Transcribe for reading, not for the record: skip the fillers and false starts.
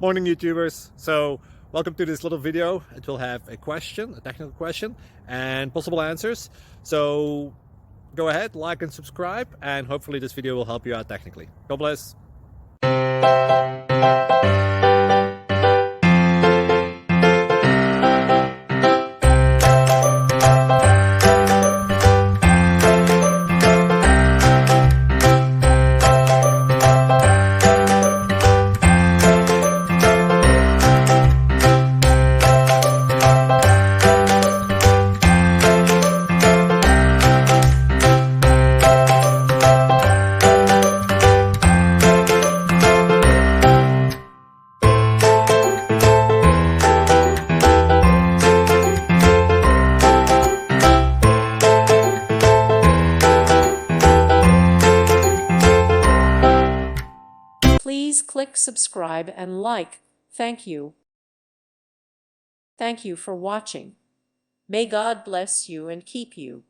Morning YouTubers. So welcome to this little video. It will have a question, a technical question, and possible answers. So go ahead, like and subscribe, and hopefully this video will help you out technically. God bless. Please click subscribe and like. Thank you. Thank you for watching. May God bless you and keep you.